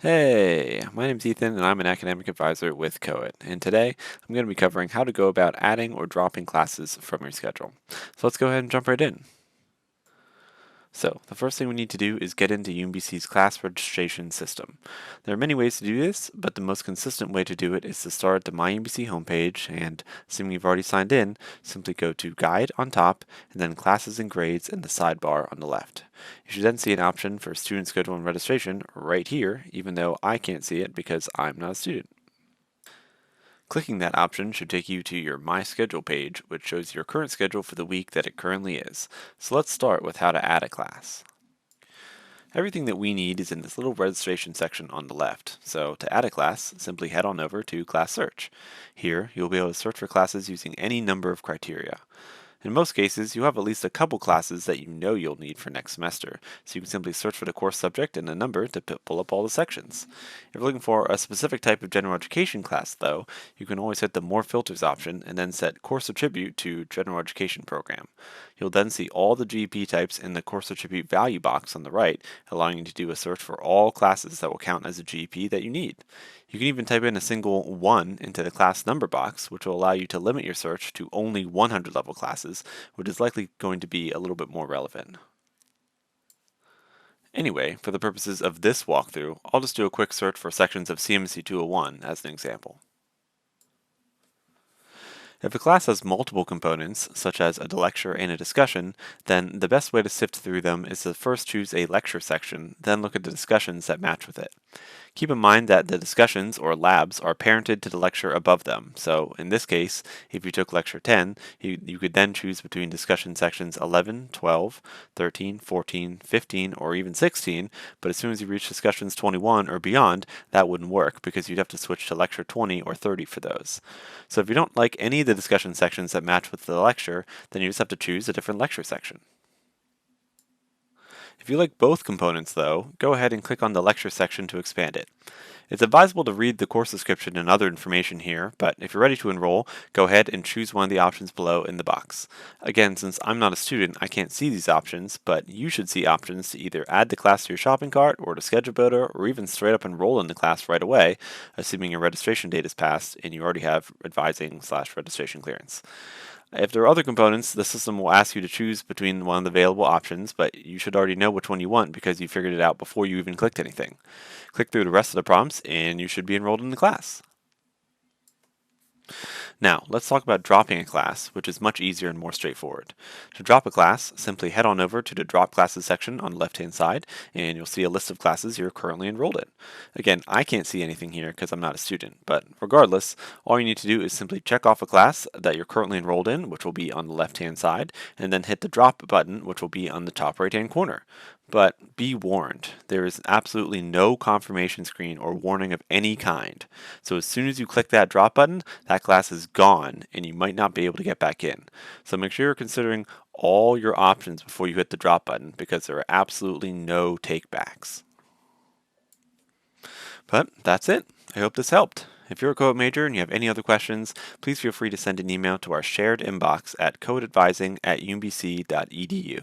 Hey, my name's Ethan and I'm an academic advisor with COET, and today I'm going to be covering how to go about adding or dropping classes from your schedule. So let's go ahead and jump right in. So the first thing we need to do is get into UMBC's class registration system. There are many ways to do this, but the most consistent way to do it is to start at the MyUMBC homepage and, assuming you've already signed in, simply go to Guide on top and then Classes and Grades in the sidebar on the left. You should then see an option for Student Schedule and Registration right here, even though I can't see it because I'm not a student. Clicking that option should take you to your My Schedule page, which shows your current schedule for the week that it currently is. So let's start with how to add a class. Everything that we need is in this little registration section on the left. So to add a class, simply head on over to Class Search. Here, you'll be able to search for classes using any number of criteria. In most cases, you have at least a couple classes that you know you'll need for next semester, so you can simply search for the course subject and a number to pull up all the sections. If you're looking for a specific type of general education class, though, you can always hit the More Filters option and then set Course Attribute to General Education Program. You'll then see all the GEP types in the Course Attribute value box on the right, allowing you to do a search for all classes that will count as a GEP that you need. You can even type in a single 1 into the class number box, which will allow you to limit your search to only 100 level classes, which is likely going to be a little bit more relevant. Anyway, for the purposes of this walkthrough, I'll just do a quick search for sections of CMC 201 as an example. If a class has multiple components, such as a lecture and a discussion, then the best way to sift through them is to first choose a lecture section, then look at the discussions that match with it. Keep in mind that the discussions, or labs, are parented to the lecture above them, so in this case, if you took lecture 10, you could then choose between discussion sections 11, 12, 13, 14, 15, or even 16, but as soon as you reach discussions 21 or beyond, that wouldn't work because you'd have to switch to lecture 20 or 30 for those. So if you don't like any of the discussion sections that match with the lecture, then you just have to choose a different lecture section. If you like both components though, go ahead and click on the lecture section to expand it. It's advisable to read the course description and other information here, but if you're ready to enroll, go ahead and choose one of the options below in the box. Again, since I'm not a student, I can't see these options, but you should see options to either add the class to your shopping cart or to Schedule Builder, or even straight up enroll in the class right away, assuming your registration date is passed and you already have advising/registration clearance. If there are other components, the system will ask you to choose between one of the available options, but you should already know which one you want because you figured it out before you even clicked anything. Click through the rest of the prompts and you should be enrolled in the class. Now, let's talk about dropping a class, which is much easier and more straightforward. To drop a class, simply head on over to the Drop Classes section on the left-hand side, and you'll see a list of classes you're currently enrolled in. Again, I can't see anything here because I'm not a student, but regardless, all you need to do is simply check off a class that you're currently enrolled in, which will be on the left-hand side, and then hit the Drop button, which will be on the top right-hand corner. But be warned, there is absolutely no confirmation screen or warning of any kind. So as soon as you click that drop button, that class is gone and you might not be able to get back in. So make sure you're considering all your options before you hit the drop button because there are absolutely no takebacks. But that's it. I hope this helped. If you're a COET major and you have any other questions, please feel free to send an email to our shared inbox at coetadvising@umbc.edu.